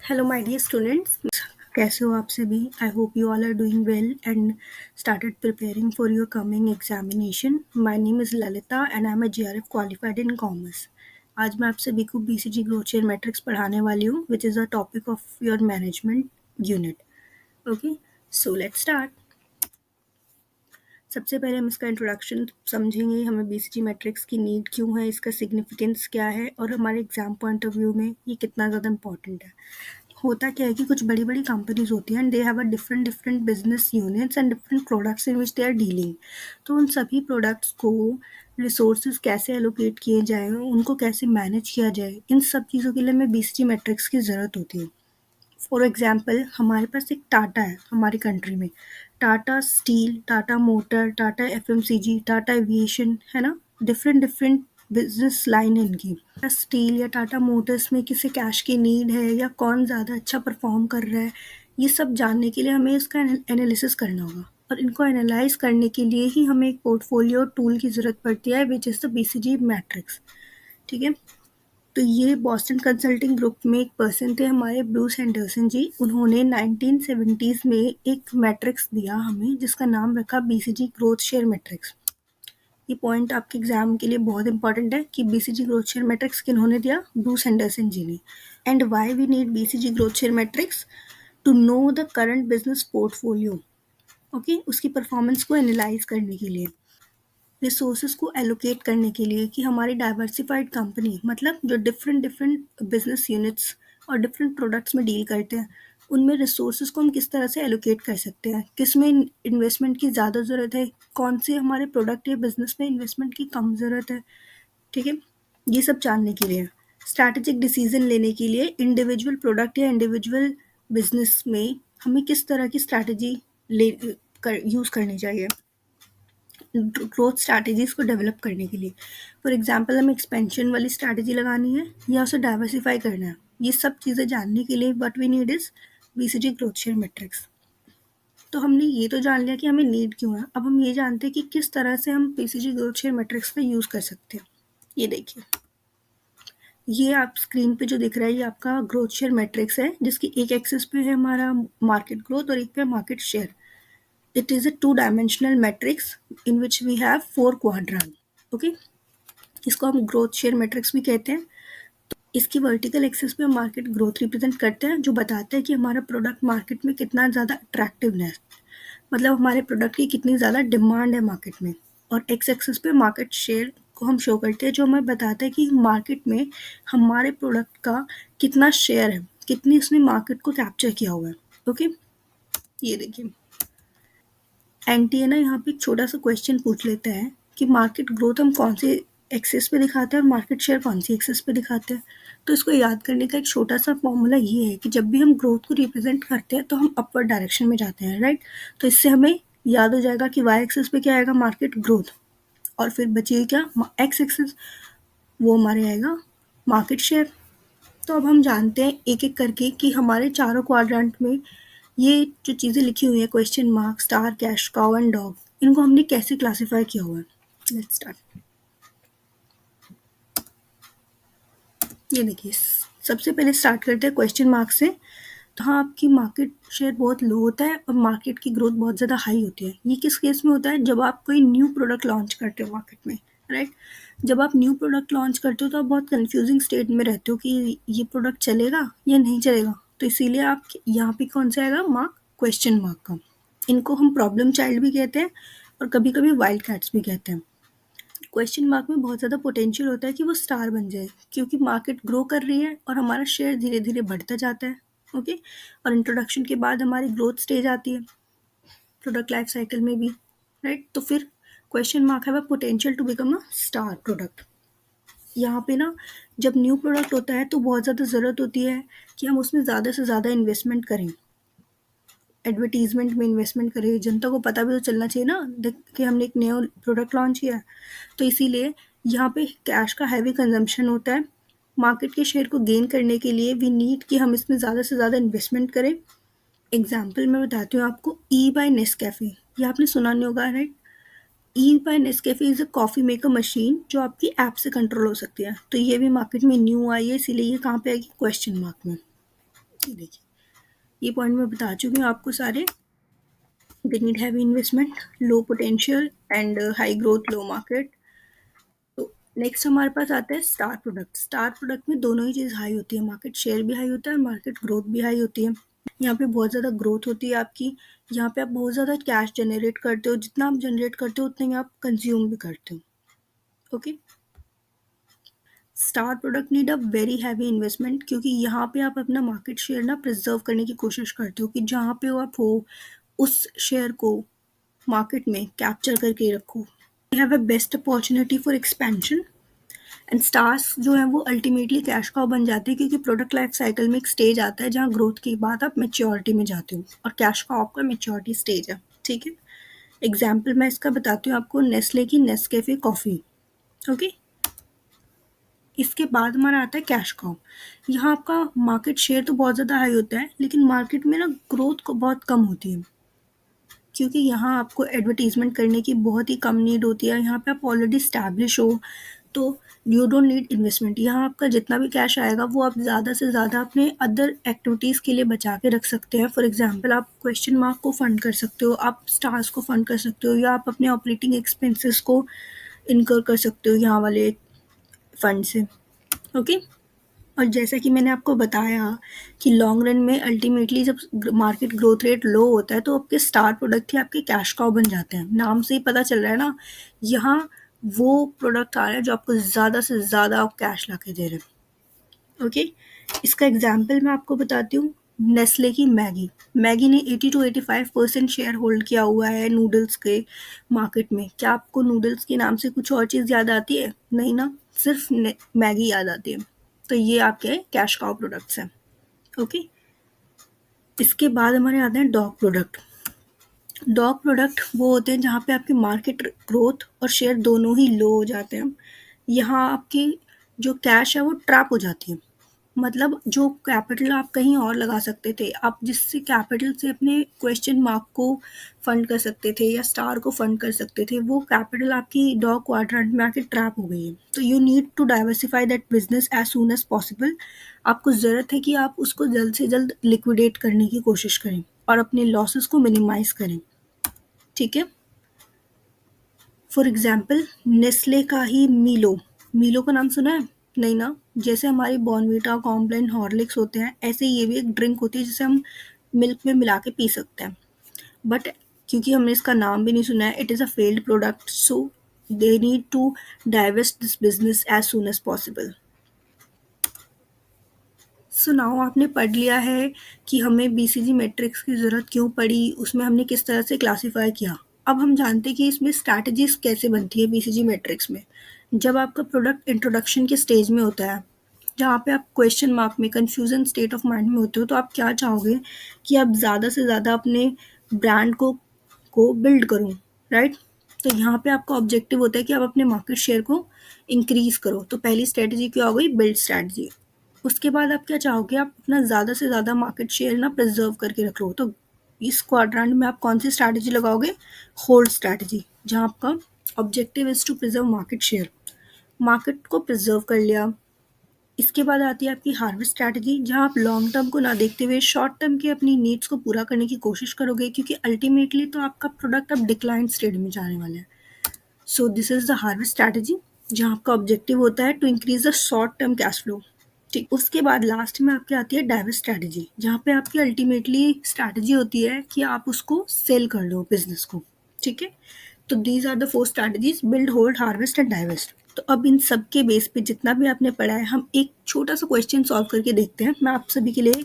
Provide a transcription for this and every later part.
Hello my dear students, कैसे हो आप सभी। I hope you all are doing well and started preparing for your coming examination. My name is Lalita and I am a JRF qualified in commerce. आज मैं आप सभी को BCG growth share matrix पढ़ाने वाली हूँ, which is a topic of your management unit. Okay, so let's start. सबसे पहले हम इसका इंट्रोडक्शन समझेंगे, हमें बीसीजी मैट्रिक्स की नीड क्यों है, इसका सिग्निफिकेंस क्या है और हमारे एग्जाम पॉइंट ऑफ व्यू में ये कितना ज़्यादा इंपॉर्टेंट है। होता क्या है कि कुछ बड़ी बड़ी कंपनीज होती हैं and they have a different different business units and different products in which they are dealing. तो उन सभी प्रोडक्ट्स को रिसोर्सेज कैसे एलोकेट किए जाएँ, उनको कैसे मैनेज किया जाए, इन सब चीज़ों के लिए हमें बीसीजी मैट्रिक्स की ज़रूरत होती है। फॉर एग्जाम्पल, हमारे पास एक टाटा है हमारी कंट्री में, Tata steel, Tata motor, Tata FMCG, Tata aviation, है ना। डिफरेंट डिफरेंट बिजनेस लाइन है इनकी। स्टील या टाटा मोटर्स में किसे कैश की नीड है या कौन ज़्यादा अच्छा परफॉर्म कर रहा है, ये सब जानने के लिए हमें इसका एनालिसिस करना होगा और इनको एनालाइज करने के लिए ही हमें एक पोर्टफोलियो टूल की ज़रूरत पड़ती है, which is the BCG matrix. ठीक है, तो ये बॉस्टन कंसल्टिंग ग्रुप में एक पर्सन थे हमारे, ब्रूस एंडरसन जी। उन्होंने 1970s में एक मैट्रिक्स दिया हमें, जिसका नाम रखा बीसीजी ग्रोथ शेयर मैट्रिक्स। ये पॉइंट आपके एग्जाम के लिए बहुत इंपॉर्टेंट है कि बीसीजी ग्रोथ शेयर मैट्रिक्स किन्होंने दिया, ब्रूस एंडरसन जी ने। And why we need BCG growth share matrix? To know the current business portfolio. Okay, उसकी परफॉर्मेंस को एनालाइज करने के लिए, रिसोर्सेज को एलोकेट करने के लिए, कि हमारी डाइवर्सिफाइड कंपनी मतलब जो डिफरेंट डिफरेंट बिजनेस यूनिट्स और डिफरेंट प्रोडक्ट्स में डील करते हैं, उनमें रिसोर्सेज को हम किस तरह से एलोकेट कर सकते हैं, किस में इन्वेस्टमेंट की ज़्यादा ज़रूरत है, कौन से हमारे प्रोडक्ट या बिजनेस में इन्वेस्टमेंट की कम ज़रूरत है। ठीक है, ये सब जानने के लिए, स्ट्रैटेजिक डिसीजन लेने के लिए इंडिविजुअल प्रोडक्ट या इंडिविजुअल बिजनेस में हमें किस तरह की स्ट्रैटेजी ले यूज़ करनी चाहिए ग्रोथ स्ट्रैटेजीज को डेवलप करने के लिए। फॉर एग्जांपल, हमें एक्सपेंशन वाली स्ट्रैटेजी लगानी है या उसे डाइवर्सिफाई करना है, ये सब चीज़ें जानने के लिए what we need is BCG growth share matrix. तो हमने ये तो जान लिया कि हमें नीड क्यों है, अब हम ये जानते हैं कि किस तरह से हम बीसीजी ग्रोथ शेयर मैट्रिक्स का यूज़ कर सकते हैं। ये देखिए, ये आप स्क्रीन पे जो दिख रहा है, ये आपका ग्रोथ शेयर मैट्रिक्स है, जिसकी एक एक्सिस पे है हमारा मार्केट ग्रोथ और एक पे market share. It is a two-dimensional matrix in which we have four quadrant. Okay, इसको हम ग्रोथ शेयर मैट्रिक्स भी कहते हैं। इसकी वर्टिकल एक्सिस पे हम मार्केट ग्रोथ रिप्रेजेंट करते हैं, जो बताता है कि हमारा प्रोडक्ट मार्केट में कितना ज़्यादा अट्रैक्टिवनेस, मतलब हमारे प्रोडक्ट की कितनी ज़्यादा डिमांड है मार्केट में। और एक्स एक्सिस पे मार्केट शेयर को हम शो करते हैं, जो हमें बताता है कि मार्केट में हमारे प्रोडक्ट का कितना शेयर है, कितनी उसने मार्केट को कैप्चर किया हुआ है। ओके, ये देखिए एंटी है ना, यहाँ पे एक छोटा सा क्वेश्चन पूछ लेते हैं कि मार्केट ग्रोथ हम कौन सी एक्सेस पे दिखाते हैं और मार्केट शेयर कौन सी एक्सेस पे दिखाते हैं। तो इसको याद करने का एक छोटा सा फॉर्मूला ये है कि जब भी हम ग्रोथ को रिप्रेजेंट करते हैं तो हम अपवर्ड डायरेक्शन में जाते हैं, राइट। तो इससे हमें याद हो जाएगा कि वाई एक्सेस पे क्या आएगा, मार्केट ग्रोथ, और फिर बचिए क्या, एक्स एक्सेस, वो हमारे आएगा मार्केट शेयर। तो अब हम जानते हैं एक एक करके कि हमारे चारों क्वाड्रेंट में ये जो चीज़ें लिखी हुई हैं, question mark, star, cash cow and dog, इनको हमने कैसे क्लासिफाई किया हुआ है। Let's start. ये देखिए, सबसे पहले स्टार्ट करते हैं क्वेश्चन मार्क से। तो हाँ, आपकी मार्केट शेयर बहुत लो होता है और मार्केट की ग्रोथ बहुत ज़्यादा हाई होती है। ये किस केस में होता है, जब आप कोई न्यू प्रोडक्ट लॉन्च करते हो मार्केट में, राइट। जब आप न्यू प्रोडक्ट लॉन्च करते हो तो आप बहुत कंफ्यूजिंग स्टेट में रहते हो कि ये प्रोडक्ट चलेगा या नहीं चलेगा। तो इसीलिए आप यहाँ पे कौन सा आएगा, मार्क, क्वेश्चन मार्क का। इनको हम प्रॉब्लम चाइल्ड भी कहते हैं और कभी कभी वाइल्ड कैट्स भी कहते हैं। क्वेश्चन मार्क में बहुत ज़्यादा पोटेंशियल होता है कि वो स्टार बन जाए, क्योंकि मार्केट ग्रो कर रही है और हमारा शेयर धीरे धीरे बढ़ता जाता है। ओके, और इंट्रोडक्शन के बाद हमारी ग्रोथ स्टेज आती है प्रोडक्ट लाइफ साइकिल में भी, राइट। तो फिर क्वेश्चन मार्क है potential to become a star product. यहाँ पे ना, जब न्यू प्रोडक्ट होता है तो बहुत ज़्यादा ज़रूरत होती है कि हम उसमें ज़्यादा से ज़्यादा इन्वेस्टमेंट करें, एडवर्टीजमेंट में इन्वेस्टमेंट करें, जनता को पता भी तो चलना चाहिए ना देख कि हमने एक नया प्रोडक्ट लॉन्च किया है। तो इसीलिए यहाँ पे कैश का हैवी कंजम्पशन होता है। मार्केट के शेयर को गेन करने के लिए वी नीड कि हम इसमें ज़्यादा से ज़्यादा इन्वेस्टमेंट करें। एग्जाम्पल मैं बताती हूँ आपको, ई बाय नेस्कैफ़े, ये आपने सुना नहीं होगा, right. E bye Nescafe is a coffee maker machine जो आपकी ऐप से कंट्रोल हो सकती है। तो ये भी मार्केट में न्यू आई है, इसीलिए ये कहाँ पे आएगी, क्वेश्चन मार्क में। ये देखिए, ये पॉइंट मैं बता चुकी हूँ आपको सारे। They need heavy investment, low potential and high growth, low market. तो नेक्स्ट हमारे पास आता है स्टार प्रोडक्ट। स्टार प्रोडक्ट में दोनों ही चीज़ हाई होती है, मार्केट शेयर भी हाई होता है, मार्केट ग्रोथ भी हाई होती है। यहाँ पे बहुत ज़्यादा ग्रोथ होती है आपकी, यहाँ पे आप बहुत ज़्यादा कैश जनरेट करते हो, जितना आप जनरेट करते हो उतने ही आप कंज्यूम भी करते हो। Okay, star product need a very heavy investment, क्योंकि यहाँ पे आप अपना मार्केट शेयर ना प्रिजर्व करने की कोशिश करते हो कि जहाँ पे आप हो उस शेयर को मार्केट में कैप्चर करके रखो। You have a best opportunity for expansion and stars जो है वो अल्टीमेटली कैश काउ बन जाते हैं, क्योंकि प्रोडक्ट लाइफ साइकिल में एक स्टेज आता है जहाँ ग्रोथ के बाद आप मेच्योरिटी में जाते हो, और कैश काउ आपका मेच्योरिटी स्टेज है। ठीक है, एग्जाम्पल मैं इसका बताती हूँ आपको, नेस्ले की नेस्कैफे कॉफ़ी। ओके, इसके बाद हमारा आता है कैश काउ। यहाँ आपका मार्केट शेयर तो बहुत ज़्यादा हाई होता है, लेकिन मार्केट में ना ग्रोथ को बहुत कम होती है, क्योंकि यहाँ आपको एडवर्टीजमेंट करने की बहुत ही कम नीड होती है। यहाँ पे आप ऑलरेडी स्टैब्लिश हो, तो यू डोंट नीड इन्वेस्टमेंट। यहाँ आपका जितना भी कैश आएगा वो आप ज़्यादा से ज़्यादा अपने अदर एक्टिविटीज़ के लिए बचा के रख सकते हैं। फॉर एग्जांपल, आप क्वेश्चन मार्क को फंड कर सकते हो, आप स्टार्स को फंड कर सकते हो, या आप अपने ऑपरेटिंग एक्सपेंसेस को इनकर कर सकते हो यहाँ वाले फंड से। ओके, और जैसा कि मैंने आपको बताया कि लॉन्ग रन में अल्टीमेटली जब मार्केट ग्रोथ रेट लो होता है तो आपके स्टार प्रोडक्ट ही आपके कैश काउ बन जाते हैं। नाम से ही पता चल रहा है ना, यहाँ वो प्रोडक्ट आ रहा है जो आपको ज़्यादा से ज़्यादा कैश ला के दे रहे हैं। ओके, इसका एग्जाम्पल मैं आपको बताती हूँ, नेस्ले की मैगी। मैगी ने 80 to 85% शेयर होल्ड किया हुआ है नूडल्स के मार्केट में। क्या आपको नूडल्स के नाम से कुछ और चीज़ याद आती है? नहीं ना, सिर्फ मैगी याद आती है। तो ये आपके कैश काउ प्रोडक्ट्स हैं। ओके, इसके बाद हमारे आते हैं डॉग प्रोडक्ट। डॉग प्रोडक्ट वो होते हैं जहाँ पे आपकी मार्केट ग्रोथ और शेयर दोनों ही लो हो जाते हैं। यहाँ आपकी जो कैश है वो ट्रैप हो जाती है, मतलब जो कैपिटल आप कहीं और लगा सकते थे, आप जिससे कैपिटल से अपने क्वेश्चन मार्क को फंड कर सकते थे या स्टार को फंड कर सकते थे, वो कैपिटल आपकी डॉग क्वाड्रेंट में आके ट्रैप हो गई है। तो you need to diversify that business as soon as possible. आपको ज़रूरत है कि आप उसको जल्द से जल्द लिक्विडेट करने की कोशिश करें और अपने लॉसेस को मिनिमाइज करें। ठीक है, फॉर एग्जाम्पल नेस्ले का ही मीलो। मीलो का नाम सुना है? नहीं ना, जैसे हमारी बॉर्नवीटा, कॉम्प्लान, हॉर्लिक्स होते हैं, ऐसे ये भी एक ड्रिंक होती है जिसे हम मिल्क में मिला के पी सकते हैं। बट क्योंकि हमने इसका नाम भी नहीं सुना है, it is a failed product, so they need to divest this business as soon as possible. So now आपने पढ़ लिया है कि हमें बीसीजी मैट्रिक्स की ज़रूरत क्यों पड़ी, उसमें हमने किस तरह से क्लासीफाई किया। अब हम जानते हैं कि इसमें स्ट्रैटेजीज कैसे बनती है बीसीजी मैट्रिक्स में। जब आपका प्रोडक्ट इंट्रोडक्शन के स्टेज में होता है, जहाँ पे आप क्वेश्चन मार्क में कंफ्यूजन स्टेट ऑफ माइंड में होते हो, तो आप क्या चाहोगे कि आप ज़्यादा से ज़्यादा अपने ब्रांड को बिल्ड करो, राइट? तो यहाँ पे आपका ऑब्जेक्टिव होता है कि आप अपने मार्केट शेयर को इंक्रीज करो। तो पहली स्ट्रेटजी क्या हो गई? Build strategy. उसके बाद आप क्या चाहोगे? आप अपना ज़्यादा से ज़्यादा मार्केट शेयर ना प्रिजर्व करके रख लो। तो इस क्वाड्रेंट में आप कौन सी स्ट्रैटेजी लगाओगे? होल्ड स्ट्रैटेजी, जहाँ आपका objective is to preserve market share. Market को प्रिजर्व कर लिया। इसके बाद आती है आपकी हार्वेस्ट स्ट्रैटेजी, जहाँ आप लॉन्ग टर्म को ना देखते हुए शॉर्ट टर्म के अपनी नीड्स को पूरा करने की कोशिश करोगे, क्योंकि अल्टीमेटली तो आपका प्रोडक्ट अब डिक्लाइन स्टेज में जाने वाला है। So this is the harvest strategy, जहाँ आपका ऑब्जेक्टिव होता है to increase the short term cash flow. ठीक, उसके बाद लास्ट में आपकी आती है डाइवर्स स्ट्रैटेजी, जहाँ पे आपकी अल्टीमेटली स्ट्रैटेजी होती है कि आप उसको सेल कर लो बिजनेस को। ठीक है, तो these are the 4 strategies: build, hold, harvest and divest. तो अब इन सब के बेस पे जितना भी आपने पढ़ा है, हम एक छोटा सा क्वेश्चन सॉल्व करके देखते हैं। मैं आप सभी के लिए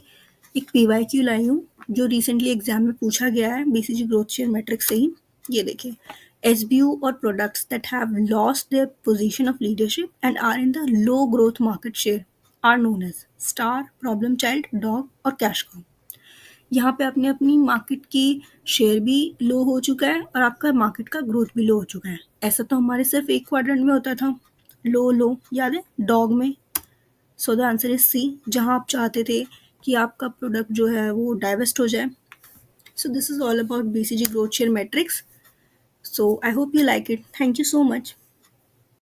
एक पीवाईक्यू लाई हूँ जो रिसेंटली एग्जाम में पूछा गया है बीसीजी ग्रोथ शेयर मैट्रिक्स से ही। ये देखिए, SBU or products that have lost their position of leadership and are in the low growth market share are known as star, problem child, dog और cash cow। यहाँ पे आपने अपनी market की share भी लो हो चुका है और आपका मार्केट का ग्रोथ भी लो हो चुका है। ऐसा तो हमारे सिर्फ एक क्वाड्रेंट में होता था, लो लो, याद है, डॉग में। So the answer is C, जहाँ आप चाहते थे कि आपका प्रोडक्ट जो है वो डाइवेस्ट हो जाए। सो this is all about BCG growth share matrix. So I hope you like it. Thank you so much.